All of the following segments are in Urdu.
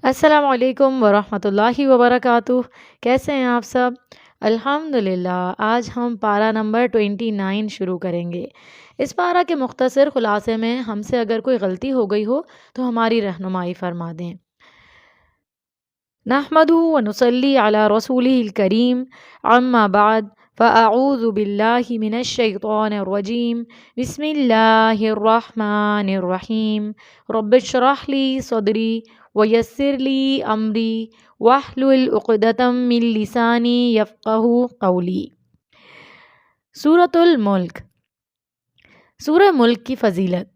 السلام علیکم ورحمۃ اللہ وبرکاتہ۔ کیسے ہیں آپ سب؟ الحمدللہ، آج ہم پارہ نمبر 29 شروع کریں گے۔ اس پارہ کے مختصر خلاصے میں ہم سے اگر کوئی غلطی ہو گئی ہو تو ہماری رہنمائی فرما دیں۔ نحمدہ ونصلی علی رسولہ الکریم، اما بعد فاعوذ باللہ من الشیطان الرجیم، بسم اللہ الرحمن الرحیم، رب اشرح لی صدری ویسر لی امری واحلل عقدۃ من لسانی یفقہوا قولی۔ سورۃ الملک۔ سورہ ملک کی فضیلت۔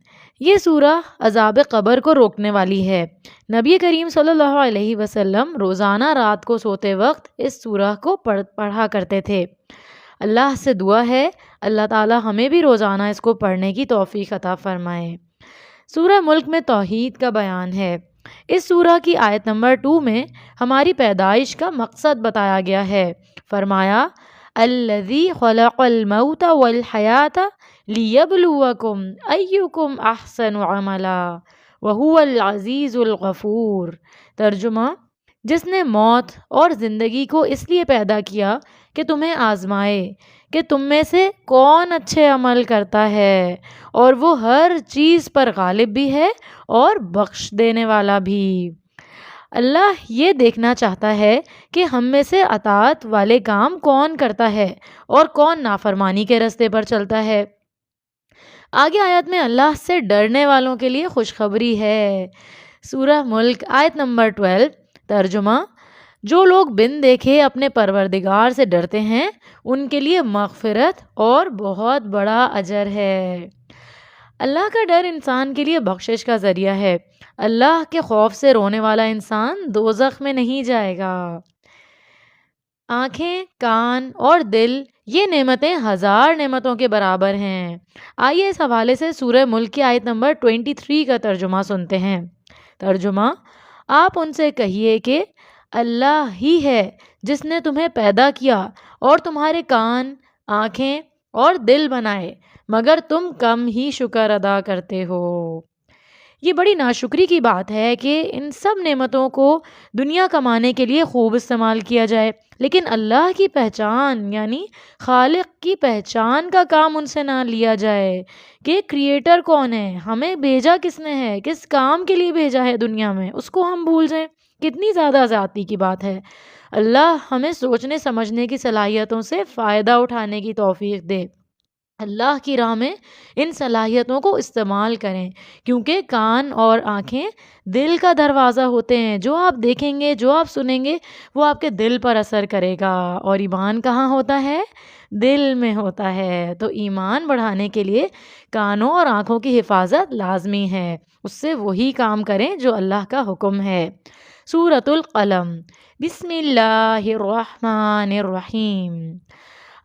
یہ سورہ عذاب قبر کو روکنے والی ہے۔ نبی کریم صلی اللہ علیہ وسلم روزانہ رات کو سوتے وقت اس سورہ کو پڑھا کرتے تھے۔ اللہ سے دعا ہے اللہ تعالی ہمیں بھی روزانہ اس کو پڑھنے کی توفیق عطا فرمائے۔ سورہ ملک میں توحید کا بیان ہے۔ اس سورہ کی آیت نمبر 2 میں ہماری پیدائش کا مقصد بتایا گیا ہے۔ فرمایا الذی خلق الموت والحیات لیبلوکم ایکم احسن عملا وہو العزیز الغفور۔ ترجمہ: جس نے موت اور زندگی کو اس لیے پیدا کیا کہ تمہیں آزمائے کہ تم میں سے کون اچھے عمل کرتا ہے، اور وہ ہر چیز پر غالب بھی ہے اور بخش دینے والا بھی۔ اللہ یہ دیکھنا چاہتا ہے کہ ہم میں سے اطاعت والے کام کون کرتا ہے اور کون نافرمانی کے راستے پر چلتا ہے۔ آگے آیت میں اللہ سے ڈرنے والوں کے لیے خوشخبری ہے۔ سورہ ملک آیت نمبر 12۔ ترجمہ: جو لوگ بن دیکھے اپنے پروردگار سے ڈرتے ہیں ان کے لیے مغفرت اور بہت بڑا اجر ہے۔ اللہ کا ڈر انسان کے لیے بخشش کا ذریعہ ہے۔ اللہ کے خوف سے رونے والا انسان دوزخ میں نہیں جائے گا۔ آنکھیں، کان اور دل یہ نعمتیں 1000 نعمتوں کے برابر ہیں۔ آئیے اس حوالے سے سورہ ملک کی آیت نمبر 23 کا ترجمہ سنتے ہیں۔ ترجمہ: آپ ان سے کہیے کہ اللہ ہی ہے جس نے تمہیں پیدا کیا اور تمہارے کان، آنکھیں اور دل بنائے، مگر تم کم ہی شکر ادا کرتے ہو۔ یہ بڑی ناشکری کی بات ہے کہ ان سب نعمتوں کو دنیا کمانے کے لیے خوب استعمال کیا جائے، لیکن اللہ کی پہچان یعنی خالق کی پہچان کا کام ان سے نہ لیا جائے کہ کریٹر کون ہے، ہمیں بھیجا کس نے ہے، کس کام کے لیے بھیجا ہے دنیا میں، اس کو ہم بھول جائیں۔ کتنی زیادہ ذاتی کی بات ہے۔ اللہ ہمیں سوچنے سمجھنے کی صلاحیتوں سے فائدہ اٹھانے کی توفیق دے۔ اللہ کی راہ میں ان صلاحیتوں کو استعمال کریں، کیونکہ کان اور آنکھیں دل کا دروازہ ہوتے ہیں۔ جو آپ دیکھیں گے، جو آپ سنیں گے، وہ آپ کے دل پر اثر کرے گا، اور ایمان کہاں ہوتا ہے؟ دل میں ہوتا ہے۔ تو ایمان بڑھانے کے لیے کانوں اور آنکھوں کی حفاظت لازمی ہے۔ اس سے وہی کام کریں جو اللہ کا حکم ہے۔ سورۃ القلم۔ بسم اللہ الرحمن الرحیم۔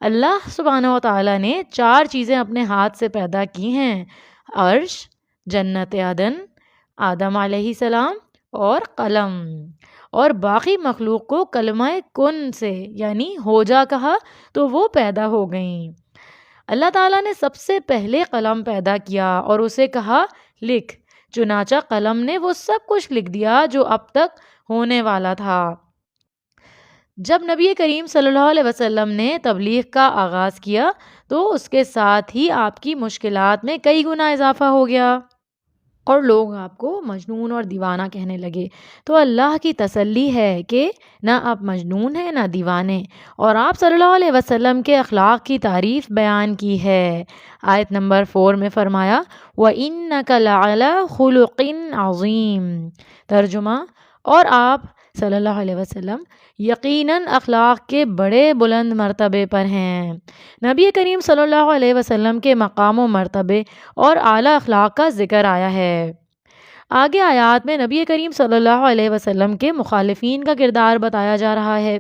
اللہ سبحانہ و تعالیٰ نے 4 چیزیں اپنے ہاتھ سے پیدا کی ہیں: عرش، جنت عدن، آدم علیہ السلام اور قلم، اور باقی مخلوق کو کلمہ کن سے یعنی ہو جا کہا تو وہ پیدا ہو گئیں۔ اللہ تعالیٰ نے سب سے پہلے قلم پیدا کیا اور اسے کہا لکھ، چنانچہ قلم نے وہ سب کچھ لکھ دیا جو اب تک ہونے والا تھا۔ جب نبی کریم صلی اللہ علیہ وسلم نے تبلیغ کا آغاز کیا تو اس کے ساتھ ہی آپ کی مشکلات میں کئی گنا اضافہ ہو گیا اور لوگ آپ کو مجنون اور دیوانہ کہنے لگے۔ تو اللہ کی تسلی ہے کہ نہ آپ مجنون ہیں نہ دیوانے، اور آپ صلی اللہ علیہ وسلم کے اخلاق کی تعریف بیان کی ہے۔ آیت نمبر 4 میں فرمایا وَإِنَّكَ لَعَلَىٰ خُلُقٍ عَظِيمٍ۔ ترجمہ: اور آپ صلی اللہ علیہ وسلم یقیناً اخلاق کے بڑے بلند مرتبے پر ہیں۔ نبی کریم صلی اللہ علیہ وسلم کے مقام و مرتبے اور اعلیٰ اخلاق کا ذکر آیا ہے۔ آگے آیات میں نبی کریم صلی اللہ علیہ وسلم کے مخالفین کا کردار بتایا جا رہا ہے۔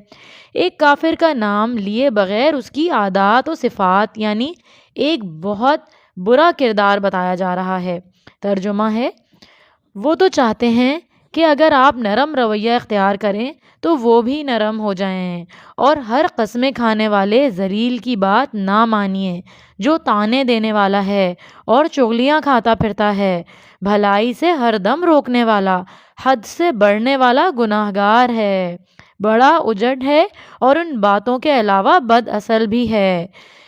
ایک کافر کا نام لیے بغیر اس کی عادات و صفات یعنی ایک بہت برا کردار بتایا جا رہا ہے۔ ترجمہ ہے وہ تو چاہتے ہیں کہ اگر آپ نرم رویہ اختیار کریں تو وہ بھی نرم ہو جائیں، اور ہر قسمیں کھانے والے ذلیل کی بات نہ مانیے جو طعنے دینے والا ہے اور چغلیاں کھاتا پھرتا ہے، بھلائی سے ہر دم روکنے والا، حد سے بڑھنے والا گناہگار ہے، بڑا اجڑ ہے اور ان باتوں کے علاوہ بد اصل بھی ہے،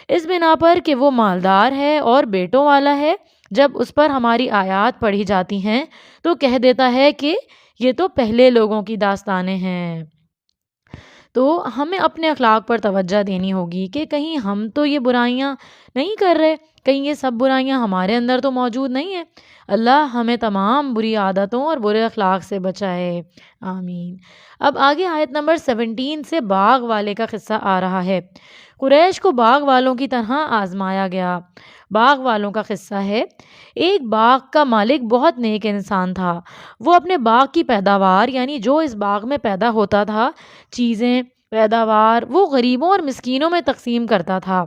اس بنا پر کہ وہ مالدار ہے اور بیٹوں والا ہے۔ جب اس پر ہماری آیات پڑھی جاتی ہیں تو کہہ دیتا ہے کہ یہ تو پہلے لوگوں کی داستانیں ہیں۔ تو ہمیں اپنے اخلاق پر توجہ دینی ہوگی کہ کہیں ہم تو یہ برائیاں نہیں کر رہے، کہیں یہ سب برائیاں ہمارے اندر تو موجود نہیں ہیں۔ اللہ ہمیں تمام بری عادتوں اور برے اخلاق سے بچائے، آمین۔ اب آگے آیت نمبر 17 سے باغ والے کا قصہ آ رہا ہے۔ قریش کو باغ والوں کی طرح آزمایا گیا۔ باغ والوں کا قصہ ہے، ایک باغ کا مالک بہت نیک انسان تھا۔ وہ اپنے باغ کی پیداوار، یعنی جو اس باغ میں پیدا ہوتا تھا، چیزیں، پیداوار، وہ غریبوں اور مسکینوں میں تقسیم کرتا تھا۔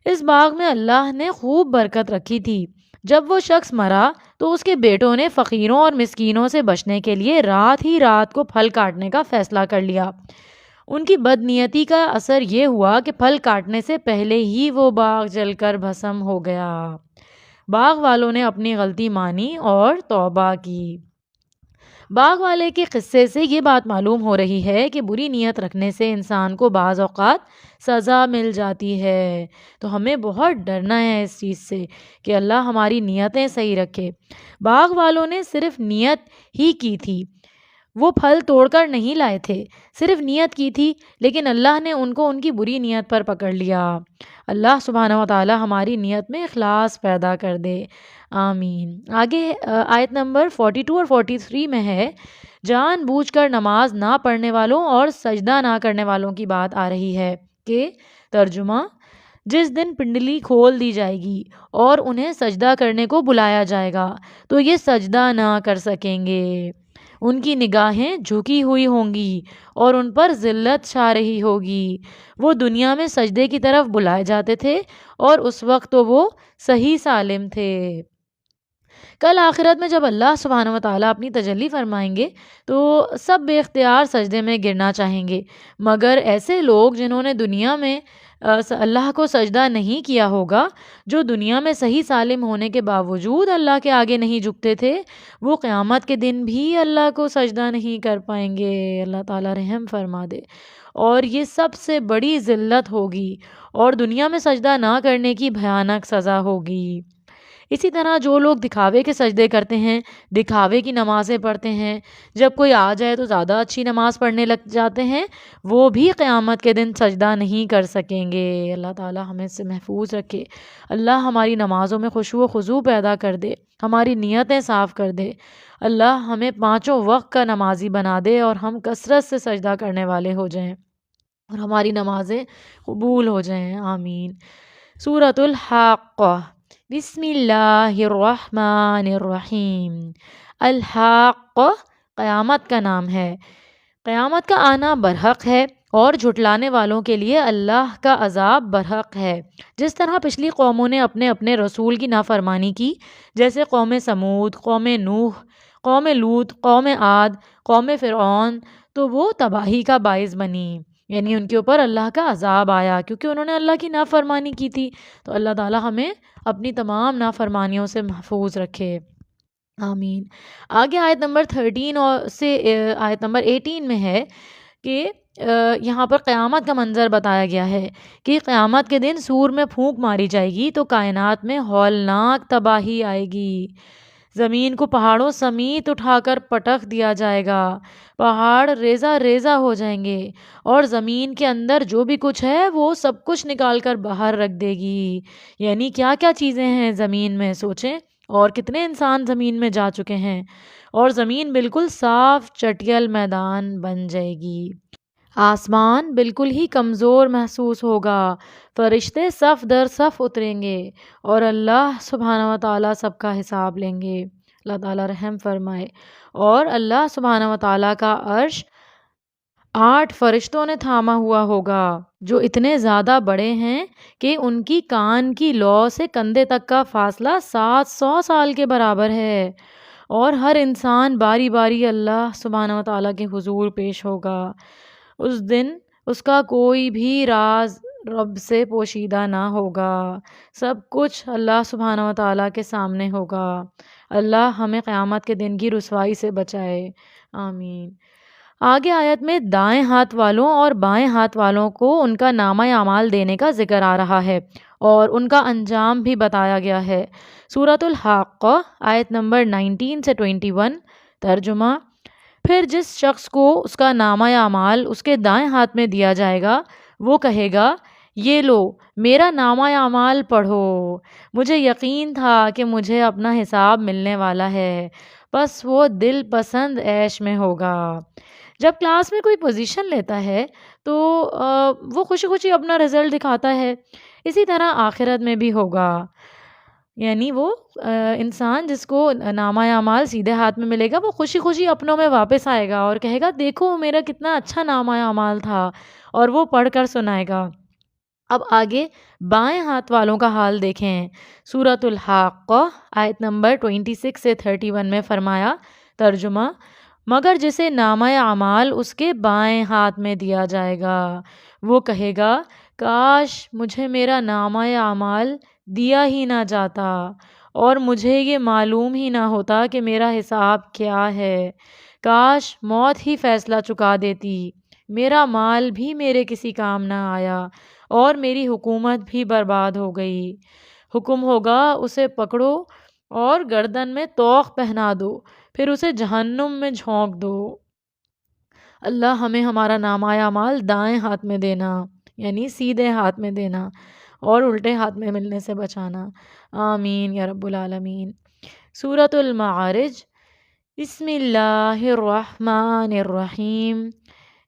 اس باغ میں اللہ نے خوب برکت رکھی تھی۔ جب وہ شخص مرا تو اس کے بیٹوں نے فقیروں اور مسکینوں سے بچنے کے لیے رات ہی رات کو پھل کاٹنے کا فیصلہ کر لیا۔ ان کی بدنیتی کا اثر یہ ہوا کہ پھل کاٹنے سے پہلے ہی وہ باغ جل کر بھسم ہو گیا۔ باغ والوں نے اپنی غلطی مانی اور توبہ کی۔ باغ والے کے قصے سے یہ بات معلوم ہو رہی ہے کہ بری نیت رکھنے سے انسان کو بعض اوقات سزا مل جاتی ہے، تو ہمیں بہت ڈرنا ہے اس چیز سے کہ اللہ ہماری نیتیں صحیح رکھے۔ باغ والوں نے صرف نیت ہی کی تھی، وہ پھل توڑ کر نہیں لائے تھے، صرف نیت کی تھی، لیکن اللہ نے ان کو ان کی بری نیت پر پکڑ لیا۔ اللہ سبحانہ و تعالی ہماری نیت میں اخلاص پیدا کر دے، آمین۔ آگے آیت نمبر 42 اور 43 میں ہے، جان بوجھ کر نماز نہ پڑھنے والوں اور سجدہ نہ کرنے والوں کی بات آ رہی ہے کہ ترجمہ، جس دن پنڈلی کھول دی جائے گی اور انہیں سجدہ کرنے کو بلایا جائے گا تو یہ سجدہ نہ کر سکیں گے، ان کی نگاہیں جھکی ہوئی ہوں گی اور ان پر ذلت چھا رہی ہوگی۔ وہ دنیا میں سجدے کی طرف بلائے جاتے تھے اور اس وقت تو وہ صحیح سالم تھے۔ کل آخرت میں جب اللہ سبحانہ و تعالیٰ اپنی تجلی فرمائیں گے تو سب بے اختیار سجدے میں گرنا چاہیں گے، مگر ایسے لوگ جنہوں نے دنیا میں اللہ کو سجدہ نہیں کیا ہوگا، جو دنیا میں صحیح سالم ہونے کے باوجود اللہ کے آگے نہیں جھکتے تھے، وہ قیامت کے دن بھی اللہ کو سجدہ نہیں کر پائیں گے۔ اللہ تعالیٰ رحم فرما دے، اور یہ سب سے بڑی ذلت ہوگی اور دنیا میں سجدہ نہ کرنے کی بھیانک سزا ہوگی۔ اسی طرح جو لوگ دکھاوے کے سجدے کرتے ہیں، دکھاوے کی نمازیں پڑھتے ہیں، جب کوئی آ جائے تو زیادہ اچھی نماز پڑھنے لگ جاتے ہیں، وہ بھی قیامت کے دن سجدہ نہیں کر سکیں گے۔ اللہ تعالیٰ ہمیں اس سے محفوظ رکھے۔ اللہ ہماری نمازوں میں خشوع و خضوع پیدا کر دے، ہماری نیتیں صاف کر دے۔ اللہ ہمیں 5 وقت کا نمازی بنا دے اور ہم کثرت سے سجدہ کرنے والے ہو جائیں اور ہماری نمازیں قبول ہو جائیں، آمین۔ سورۃ الحاقہ، بسم اللہ الرحمن الرحیم۔ الحاقہ قیامت کا نام ہے۔ قیامت کا آنا برحق ہے اور جھٹلانے والوں کے لیے اللہ کا عذاب برحق ہے۔ جس طرح پچھلی قوموں نے اپنے اپنے رسول کی نافرمانی کی، جیسے قوم سمود، قوم نوح، قوم لوط، قوم عاد، قوم فرعون، تو وہ تباہی کا باعث بنی، یعنی ان کے اوپر اللہ کا عذاب آیا کیونکہ انہوں نے اللہ کی نافرمانی کی تھی۔ تو اللہ تعالیٰ ہمیں اپنی تمام نافرمانیوں سے محفوظ رکھے، آمین۔ آگے آیت نمبر 13 سے آیت نمبر 18 میں ہے کہ یہاں پر قیامت کا منظر بتایا گیا ہے کہ قیامت کے دن سور میں پھونک ماری جائے گی تو کائنات میں ہولناک تباہی آئے گی، زمین کو پہاڑوں سمیت اٹھا کر پٹخ دیا جائے گا، پہاڑ ریزہ ریزہ ہو جائیں گے اور زمین کے اندر جو بھی کچھ ہے وہ سب کچھ نکال کر باہر رکھ دے گی۔ یعنی کیا کیا چیزیں ہیں زمین میں، سوچیں، اور کتنے انسان زمین میں جا چکے ہیں، اور زمین بالکل صاف چٹیل میدان بن جائے گی، آسمان بالکل ہی کمزور محسوس ہوگا، فرشتے صف در صف اتریں گے اور اللہ سبحانہ و تعالیٰ سب کا حساب لیں گے۔ اللہ تعالیٰ رحم فرمائے۔ اور اللہ سبحانہ و تعالیٰ کا عرش 8 فرشتوں نے تھاما ہوا ہوگا، جو اتنے زیادہ بڑے ہیں کہ ان کی کان کی لو سے کندھے تک کا فاصلہ 700 سال کے برابر ہے، اور ہر انسان باری باری اللہ سبحانہ و تعالیٰ کے حضور پیش ہوگا۔ اس دن اس کا کوئی بھی راز رب سے پوشیدہ نہ ہوگا، سب کچھ اللہ سبحانہ و تعالیٰ کے سامنے ہوگا۔ اللہ ہمیں قیامت کے دن کی رسوائی سے بچائے، آمین۔ آگے آیت میں دائیں ہاتھ والوں اور بائیں ہاتھ والوں کو ان کا نامہ اعمال دینے کا ذکر آ رہا ہے اور ان کا انجام بھی بتایا گیا ہے۔ سورۃ الحاقہ آیت نمبر 19 سے 21۔ ترجمہ: پھر جس شخص کو اس کا نامہ اعمال اس کے دائیں ہاتھ میں دیا جائے گا، وہ کہے گا، یہ لو میرا نامہ اعمال پڑھو، مجھے یقین تھا کہ مجھے اپنا حساب ملنے والا ہے۔ بس وہ دل پسند عیش میں ہوگا۔ جب کلاس میں کوئی پوزیشن لیتا ہے تو وہ خوشی خوشی اپنا رزلٹ دکھاتا ہے، اسی طرح آخرت میں بھی ہوگا۔ یعنی وہ انسان جس کو نامہ اعمال سیدھے ہاتھ میں ملے گا، وہ خوشی خوشی اپنوں میں واپس آئے گا اور کہے گا، دیکھو میرا کتنا اچھا نامہ اعمال تھا، اور وہ پڑھ کر سنائے گا۔ اب آگے بائیں ہاتھ والوں کا حال دیکھیں۔ سورۃ الحاقہ آیت نمبر 26 سے 31 میں فرمایا، ترجمہ: مگر جسے نامہ اعمال اس کے بائیں ہاتھ میں دیا جائے گا، وہ کہے گا، کاش مجھے میرا نامہ اعمال دیا ہی نہ جاتا اور مجھے یہ معلوم ہی نہ ہوتا کہ میرا حساب کیا ہے۔ کاش موت ہی فیصلہ چکا دیتی، میرا مال بھی میرے کسی کام نہ آیا اور میری حکومت بھی برباد ہو گئی۔ حکم ہوگا، اسے پکڑو اور گردن میں طوق پہنا دو، پھر اسے جہنم میں جھونک دو۔ اللہ ہمیں ہمارا نامہ اعمال دائیں ہاتھ میں دینا، یعنی سیدھے ہاتھ میں دینا، اور الٹے ہاتھ میں ملنے سے بچانا، آمین یا رب العالمین۔ سورۃ المعارج، بسم اللہ الرحمن الرحیم۔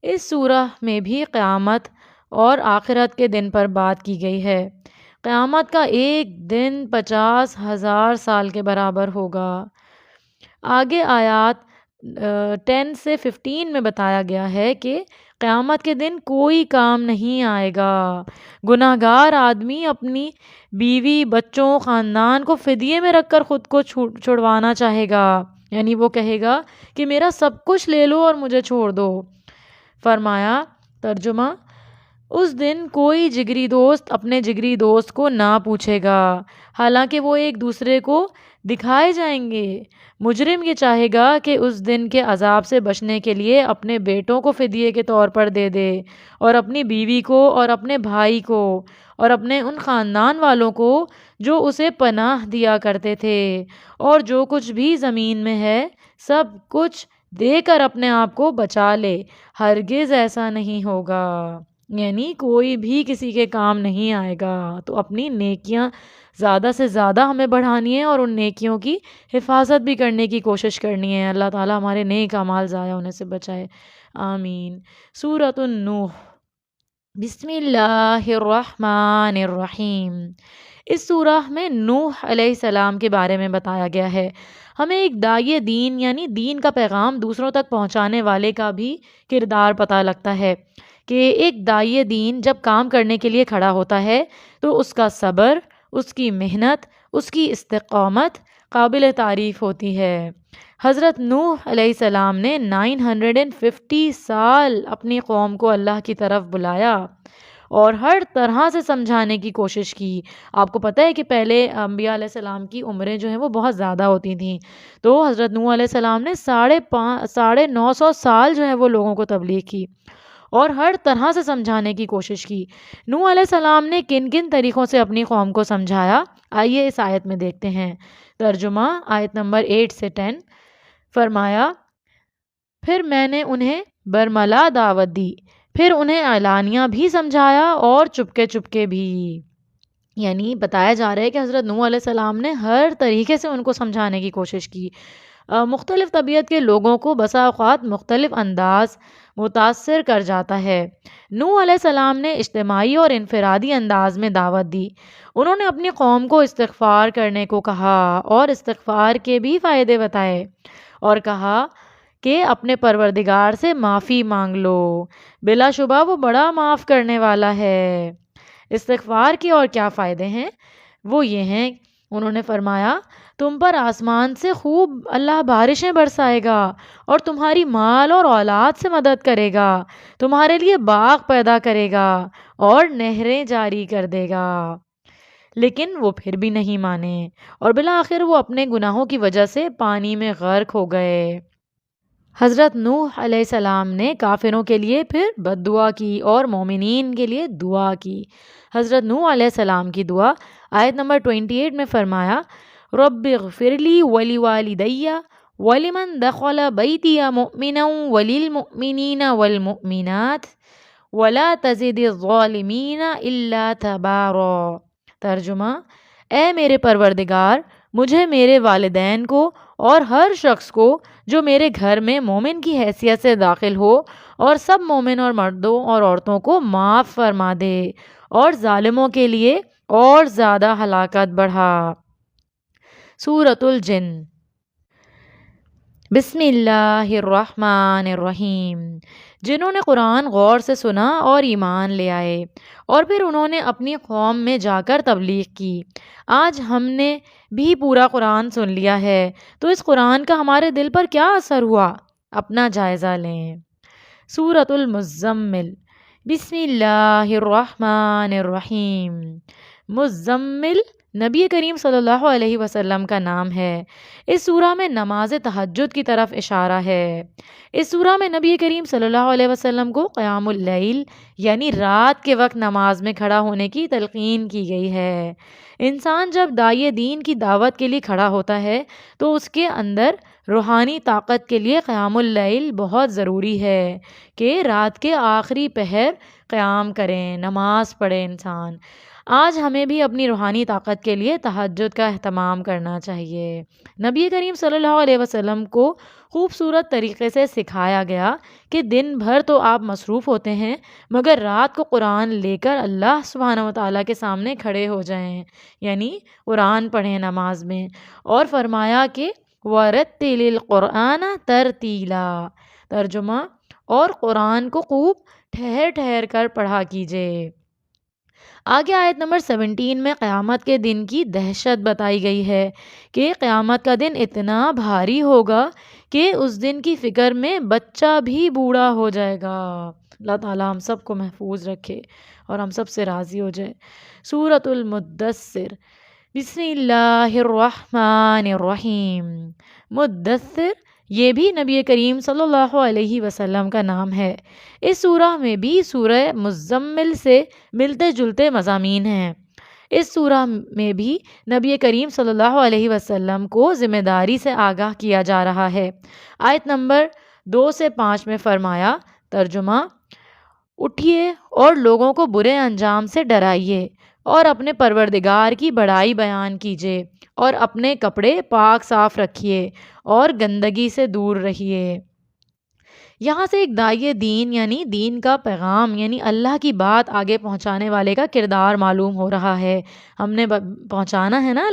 اس سورہ میں بھی قیامت اور آخرت کے دن پر بات کی گئی ہے۔ قیامت کا ایک دن 50,000 سال کے برابر ہوگا۔ آگے آیات 10 سے 15 میں بتایا گیا ہے کہ قیامت کے دن کوئی کام نہیں آئے گا۔ گناہگار آدمی اپنی بیوی، بچوں، خاندان کو فدیے میں رکھ کر خود کو چھڑوانا چاہے گا، یعنی وہ کہے گا کہ میرا سب کچھ لے لو اور مجھے چھوڑ دو۔ فرمایا، ترجمہ: اس دن کوئی جگری دوست اپنے جگری دوست کو نہ پوچھے گا، حالانکہ وہ ایک دوسرے کو دکھائے جائیں گے۔ مجرم یہ چاہے گا کہ اس دن کے عذاب سے بچنے کے لیے اپنے بیٹوں کو فدیے کے طور پر دے دے، اور اپنی بیوی کو، اور اپنے بھائی کو، اور اپنے ان خاندان والوں کو جو اسے پناہ دیا کرتے تھے، اور جو کچھ بھی زمین میں ہے سب کچھ دے کر اپنے آپ کو بچا لے۔ ہرگز ایسا نہیں ہوگا، یعنی کوئی بھی کسی کے کام نہیں آئے گا۔ تو اپنی نیکیاں زیادہ سے زیادہ ہمیں بڑھانی ہے اور ان نیکیوں کی حفاظت بھی کرنے کی کوشش کرنی ہے۔ اللہ تعالیٰ ہمارے نیک اعمال ضائع ہونے سے بچائے، آمین۔ سورۃ النوح، بسم اللہ الرحمن الرحیم۔ اس سورہ میں نوح علیہ السلام کے بارے میں بتایا گیا ہے۔ ہمیں ایک داعی دین، یعنی دین کا پیغام دوسروں تک پہنچانے والے کا بھی کردار پتہ لگتا ہے کہ ایک داعی دین جب کام کرنے کے لیے کھڑا ہوتا ہے تو اس کا صبر، اس کی محنت، اس کی استقامت قابل تعریف ہوتی ہے۔ حضرت نوح علیہ السلام نے 950 سال اپنی قوم کو اللہ کی طرف بلایا اور ہر طرح سے سمجھانے کی کوشش کی۔ آپ کو پتہ ہے کہ پہلے انبیاء علیہ السلام کی عمریں جو ہیں وہ بہت زیادہ ہوتی تھیں، تو حضرت نوح علیہ السلام نے 950 سال جو ہے وہ لوگوں کو تبلیغ کی اور ہر طرح سے سمجھانے کی کوشش کی۔ نوح علیہ السلام نے کن کن طریقوں سے اپنی قوم کو سمجھایا، آئیے اس آیت میں دیکھتے ہیں۔ ترجمہ، آیت نمبر 8 سے 10۔ فرمایا، پھر میں نے انہیں برملا دعوت دی، پھر انہیں اعلانیہ بھی سمجھایا اور چپکے چپکے بھی۔ یعنی بتایا جا رہا ہے کہ حضرت نوح علیہ السلام نے ہر طریقے سے ان کو سمجھانے کی کوشش کی۔ مختلف طبیعت کے لوگوں کو بسا اوقات مختلف انداز متاثر کر جاتا ہے۔ نوح علیہ السلام نے اجتماعی اور انفرادی انداز میں دعوت دی۔ انہوں نے اپنی قوم کو استغفار کرنے کو کہا اور استغفار کے بھی فائدے بتائے، اور کہا کہ اپنے پروردگار سے معافی مانگ لو، بلا شبہ وہ بڑا معاف کرنے والا ہے۔ استغفار کے اور کیا فائدے ہیں؟ وہ یہ ہیں، انہوں نے فرمایا، تم پر آسمان سے خوب اللہ بارشیں برسائے گا اور تمہاری مال اور اولاد سے مدد کرے گا، تمہارے لیے باغ پیدا کرے گا اور نہریں جاری کر دے گا۔ لیکن وہ پھر بھی نہیں مانے اور بالآخر وہ اپنے گناہوں کی وجہ سے پانی میں غرق ہو گئے۔ حضرت نوح علیہ السلام نے کافروں کے لیے پھر بد دعا کی اور مومنین کے لیے دعا کی۔ حضرت نوح علیہ السلام کی دعا آیت نمبر 28 میں فرمایا، رب اغفر لی ولی والدی ولمن دخل بیتی مؤمنا وللمؤمنین والمؤمنات ولا تزد الظالمین الا تبارا۔ ترجمہ، اے میرے پروردگار، مجھے، میرے والدین کو اور ہر شخص کو جو میرے گھر میں مومن کی حیثیت سے داخل ہو، اور سب مومن اور مردوں اور عورتوں کو معاف فرما دے اور ظالموں کے لیے اور زیادہ ہلاکت بڑھا۔ سورۃ الجن۔ بسم اللہ الرحمن الرحیم۔ جنہوں نے قرآن غور سے سنا اور ایمان لے آئے اور پھر انہوں نے اپنی قوم میں جا کر تبلیغ کی۔ آج ہم نے بھی پورا قرآن سن لیا ہے، تو اس قرآن کا ہمارے دل پر کیا اثر ہوا؟ اپنا جائزہ لیں۔ سورۃ المزمل۔ بسم اللہ الرحمن الرحیم۔ مزمل نبی کریم صلی اللہ علیہ وسلم کا نام ہے۔ اس سورہ میں نماز تہجد کی طرف اشارہ ہے۔ اس سورہ میں نبی کریم صلی اللہ علیہ وسلم کو قیام اللیل یعنی رات کے وقت نماز میں کھڑا ہونے کی تلقین کی گئی ہے۔ انسان جب داعی دین کی دعوت کے لیے کھڑا ہوتا ہے تو اس کے اندر روحانی طاقت کے لیے قیام اللیل بہت ضروری ہے کہ رات کے آخری پہر قیام کریں، نماز پڑھے انسان۔ آج ہمیں بھی اپنی روحانی طاقت کے لیے تہجد کا اہتمام کرنا چاہیے۔ نبی کریم صلی اللہ علیہ وسلم کو خوبصورت طریقے سے سکھایا گیا کہ دن بھر تو آپ مصروف ہوتے ہیں، مگر رات کو قرآن لے کر اللہ سبحانہ وتعالیٰ کے سامنے کھڑے ہو جائیں، یعنی قرآن پڑھیں نماز میں، اور فرمایا کہ وَرَتِّلِ الْقُرْآنَ تَرْتِیلًا۔ ترجمہ، اور قرآن کو خوب ٹھہر ٹھہر کر پڑھا کیجیے۔ آگے آیت نمبر 17 میں قیامت کے دن کی دہشت بتائی گئی ہے کہ قیامت کا دن اتنا بھاری ہوگا کہ اس دن کی فکر میں بچہ بھی بوڑھا ہو جائے گا۔ اللہ تعالیٰ ہم سب کو محفوظ رکھے اور ہم سب سے راضی ہو جائے۔ سورۃ المدثر۔ بسم اللہ الرحمن الرحیم۔ مدثر یہ بھی نبی کریم صلی اللہ علیہ وسلم کا نام ہے۔ اس سورہ میں بھی سورہ مزمل سے ملتے جلتے مضامین ہیں۔ اس سورہ میں بھی نبی کریم صلی اللہ علیہ وسلم کو ذمہ داری سے آگاہ کیا جا رہا ہے۔ آیت نمبر 2 سے 5 میں فرمایا، ترجمہ، اٹھیے اور لوگوں کو برے انجام سے ڈرائیے اور اپنے پروردگار کی بڑائی بیان کیجیے اور اپنے کپڑے پاک صاف رکھیے اور گندگی سے دور رہیے۔ یہاں سے ایک داعی دین یعنی دین کا پیغام یعنی اللہ کی بات آگے پہنچانے والے کا کردار معلوم ہو رہا ہے۔ ہم نے پہنچانا ہے نا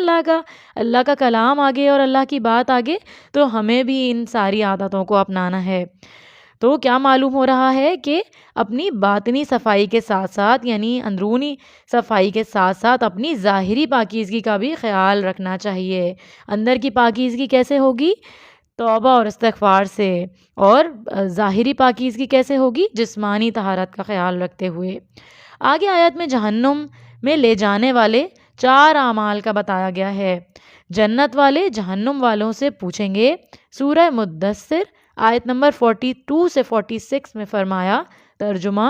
اللہ کا کلام آگے اور اللہ کی بات آگے، تو ہمیں بھی ان ساری عادتوں کو اپنانا ہے۔ تو کیا معلوم ہو رہا ہے کہ اپنی باطنی صفائی کے ساتھ ساتھ یعنی اندرونی صفائی کے ساتھ ساتھ اپنی ظاہری پاکیزگی کا بھی خیال رکھنا چاہیے۔ اندر کی پاکیزگی کیسے ہوگی؟ توبہ اور استغفار سے۔ اور ظاہری پاکیزگی کیسے ہوگی؟ جسمانی طہارت کا خیال رکھتے ہوئے۔ آگے آیت میں جہنم میں لے جانے والے 4 اعمال کا بتایا گیا ہے۔ جنت والے جہنم والوں سے پوچھیں گے۔ سورہ مدثر آیت نمبر 42 سے 46 میں فرمایا، ترجمہ،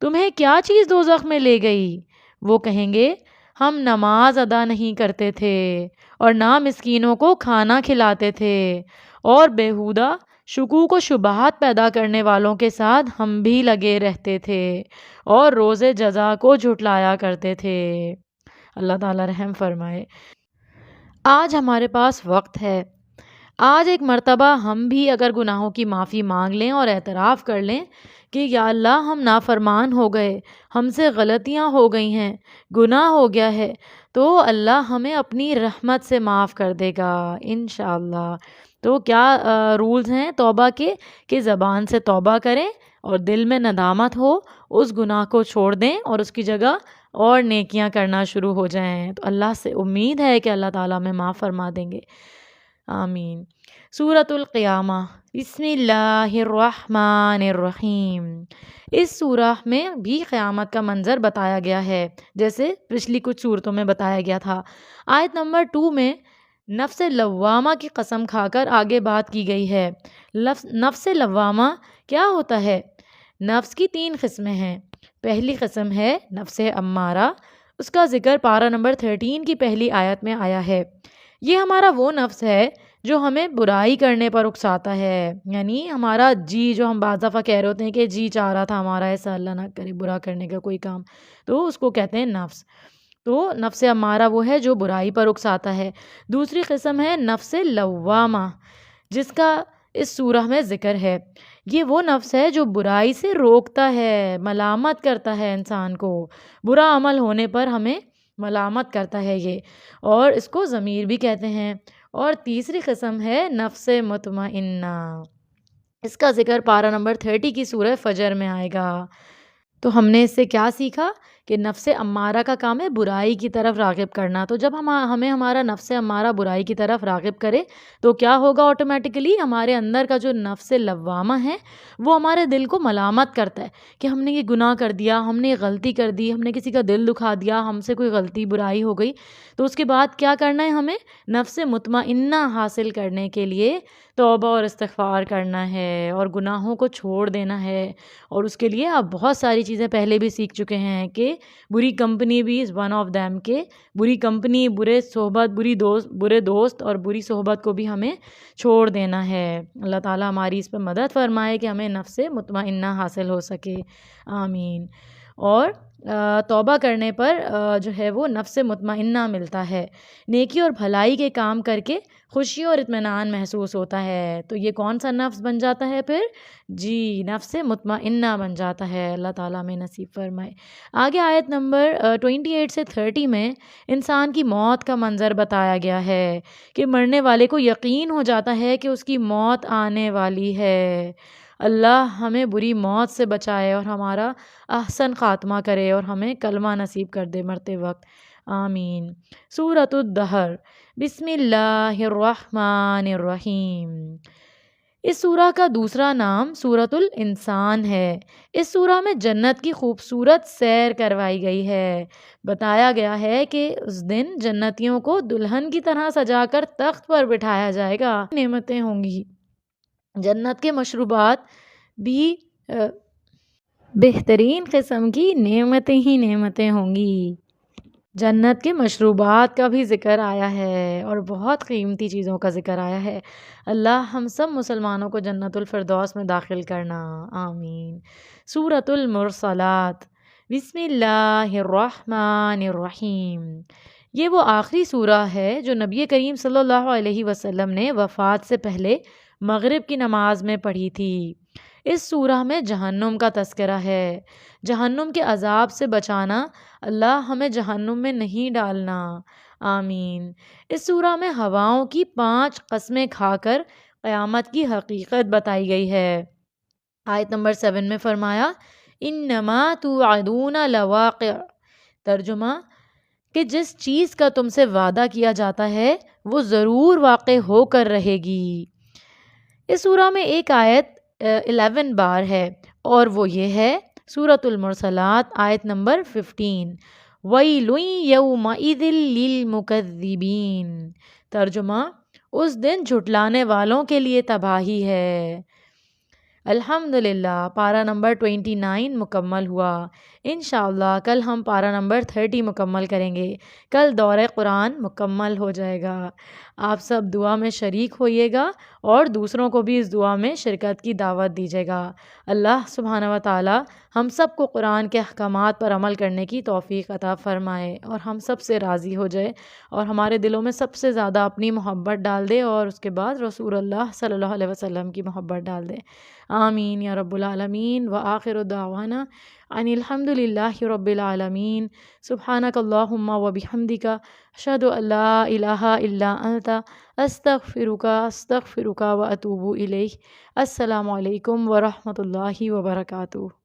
تمہیں کیا چیز دوزخ میں لے گئی؟ وہ کہیں گے، ہم نماز ادا نہیں کرتے تھے اور نہ مسکینوں کو کھانا کھلاتے تھے اور بیہودہ شکوک و شبہات پیدا کرنے والوں کے ساتھ ہم بھی لگے رہتے تھے اور روز جزا کو جھٹلایا کرتے تھے۔ اللہ تعالیٰ رحم فرمائے۔ آج ہمارے پاس وقت ہے، آج ایک مرتبہ ہم بھی اگر گناہوں کی معافی مانگ لیں اور اعتراف کر لیں کہ یا اللہ ہم نافرمان ہو گئے، ہم سے غلطیاں ہو گئی ہیں، گناہ ہو گیا ہے، تو اللہ ہمیں اپنی رحمت سے معاف کر دے گا انشاءاللہ۔ تو کیا رولز ہیں توبہ کے؟ کہ زبان سے توبہ کریں اور دل میں ندامت ہو، اس گناہ کو چھوڑ دیں اور اس کی جگہ اور نیکیاں کرنا شروع ہو جائیں تو اللہ سے امید ہے کہ اللہ تعالیٰ ہمیں معاف فرما دیں گے، آمین۔ سورۃ القیامہ، بسم اللہ الرحمن الرحیم۔ اس سورہ میں بھی قیامت کا منظر بتایا گیا ہے جیسے پچھلی کچھ صورتوں میں بتایا گیا تھا۔ آیت نمبر 2 میں نفس لوامہ کی قسم کھا کر آگے بات کی گئی ہے۔ نفس لوامہ کیا ہوتا ہے؟ نفس کی 3 قسمیں ہیں۔ پہلی قسم ہے نفس امارہ، اس کا ذکر پارہ نمبر 13 کی پہلی آیت میں آیا ہے۔ یہ ہمارا وہ نفس ہے جو ہمیں برائی کرنے پر اکساتا ہے، یعنی ہمارا جی، جو ہم بعض دفعہ کہہ رہے ہوتے ہیں کہ جی چاہ رہا تھا ہمارا ایسا، اللہ نہ کرے، برا کرنے کا کوئی کام، تو اس کو کہتے ہیں نفس۔ تو نفس امارہ وہ ہے جو برائی پر اکساتا ہے۔ دوسری قسم ہے نفس لوامہ، جس کا اس سورہ میں ذکر ہے۔ یہ وہ نفس ہے جو برائی سے روکتا ہے، ملامت کرتا ہے انسان کو، برا عمل ہونے پر ہمیں ملامت کرتا ہے یہ، اور اس کو ضمیر بھی کہتے ہیں۔ اور تیسری قسم ہے نفس مطمئنہ، اس کا ذکر پارہ نمبر 30 کی سورہ فجر میں آئے گا۔ تو ہم نے اس سے کیا سیکھا کہ نفس امارہ کا کام ہے برائی کی طرف راغب کرنا۔ تو جب ہمیں ہمارا نفس امارہ برائی کی طرف راغب کرے تو کیا ہوگا؟ آٹومیٹکلی ہمارے اندر کا جو نفس لوامہ ہے وہ ہمارے دل کو ملامت کرتا ہے کہ ہم نے یہ گناہ کر دیا، ہم نے یہ غلطی کر دی، ہم نے کسی کا دل دکھا دیا، ہم سے کوئی غلطی برائی ہو گئی۔ تو اس کے بعد کیا کرنا ہے؟ ہمیں نفس مطمئنہ حاصل کرنے کے لیے توبہ اور استغفار کرنا ہے اور گناہوں کو چھوڑ دینا ہے۔ اور اس کے لیے آپ بہت ساری چیزیں پہلے بھی سیکھ چکے ہیں کہ بری کمپنی بھی از ون آف دیم، کہ بری کمپنی، برے دوست اور بری صحبت کو بھی ہمیں چھوڑ دینا ہے۔ اللہ تعالیٰ ہماری اس پہ مدد فرمائے کہ ہمیں نفس مطمئنہ حاصل ہو سکے، آمین۔ اور توبہ کرنے پر جو ہے وہ نفس مطمئنہ ملتا ہے، نیکی اور بھلائی کے کام کر کے خوشی اور اطمینان محسوس ہوتا ہے۔ تو یہ کون سا نفس بن جاتا ہے پھر؟ جی، نفس مطمئنہ بن جاتا ہے۔ اللہ تعالیٰ میں نصیب فرمائے۔ آگے آیت نمبر 28 سے 30 میں انسان کی موت کا منظر بتایا گیا ہے کہ مرنے والے کو یقین ہو جاتا ہے کہ اس کی موت آنے والی ہے۔ اللہ ہمیں بری موت سے بچائے اور ہمارا احسن خاتمہ کرے اور ہمیں کلمہ نصیب کر دے مرتے وقت، آمین۔ سورۃ الدہر، بسم اللہ الرحمن الرحیم۔ اس سورہ کا دوسرا نام سورۃ الانسان ہے۔ اس سورہ میں جنت کی خوبصورت سیر کروائی گئی ہے۔ بتایا گیا ہے کہ اس دن جنتیوں کو دلہن کی طرح سجا کر تخت پر بٹھایا جائے گا، نعمتیں ہوں گی، جنت کے مشروبات بھی بہترین قسم کی نعمتیں ہی نعمتیں ہوں گی۔ جنت کے مشروبات کا بھی ذکر آیا ہے اور بہت قیمتی چیزوں کا ذکر آیا ہے۔ اللہ ہم سب مسلمانوں کو جنت الفردوس میں داخل کرنا، آمین۔ سورۃ المرسلات، بسم اللہ الرحمن الرحیم۔ یہ وہ آخری سورہ ہے جو نبی کریم صلی اللہ علیہ وسلم نے وفات سے پہلے مغرب کی نماز میں پڑھی تھی۔ اس سورہ میں جہنم کا تذکرہ ہے، جہنم کے عذاب سے بچانا، اللہ ہمیں جہنم میں نہیں ڈالنا، آمین۔ اس سورہ میں ہواؤں کی 5 قسمیں کھا کر قیامت کی حقیقت بتائی گئی ہے۔ آیت نمبر 7 میں فرمایا انما توعدون لواقع، ترجمہ کہ جس چیز کا تم سے وعدہ کیا جاتا ہے وہ ضرور واقع ہو کر رہے گی۔ اس سورہ میں ایک آیت 11 بار ہے اور وہ یہ ہے سورۃ المرسلات آیت نمبر 15، وَيْلٌ يَوْمَئِذٍ لِّلْمُكَذِّبِينَ، ترجمہ اس دن جھٹلانے والوں کے لیے تباہی ہے۔ الحمدللہ پارہ نمبر 29 مکمل ہوا۔ انشاءاللہ کل ہم پارہ نمبر 30 مکمل کریں گے۔ کل دورہ قرآن مکمل ہو جائے گا۔ آپ سب دعا میں شریک ہوئیے گا اور دوسروں کو بھی اس دعا میں شرکت کی دعوت دیجیے گا۔ اللہ سبحانہ و تعالی ہم سب کو قرآن کے احکامات پر عمل کرنے کی توفیق عطا فرمائے اور ہم سب سے راضی ہو جائے اور ہمارے دلوں میں سب سے زیادہ اپنی محبت ڈال دے اور اس کے بعد رسول اللہ صلی اللہ علیہ وسلم کی محبت ڈال دے، آمین یا رب العالمین۔ وآخر دعوانا ان الحمد للہ رب العالمین۔ سبحانک اللہم و بحمدک، اشہد ان لا الہ الا انت، استغفرک و اتوب الیک۔ السلام علیکم ورحمۃ اللہ وبرکاتہ۔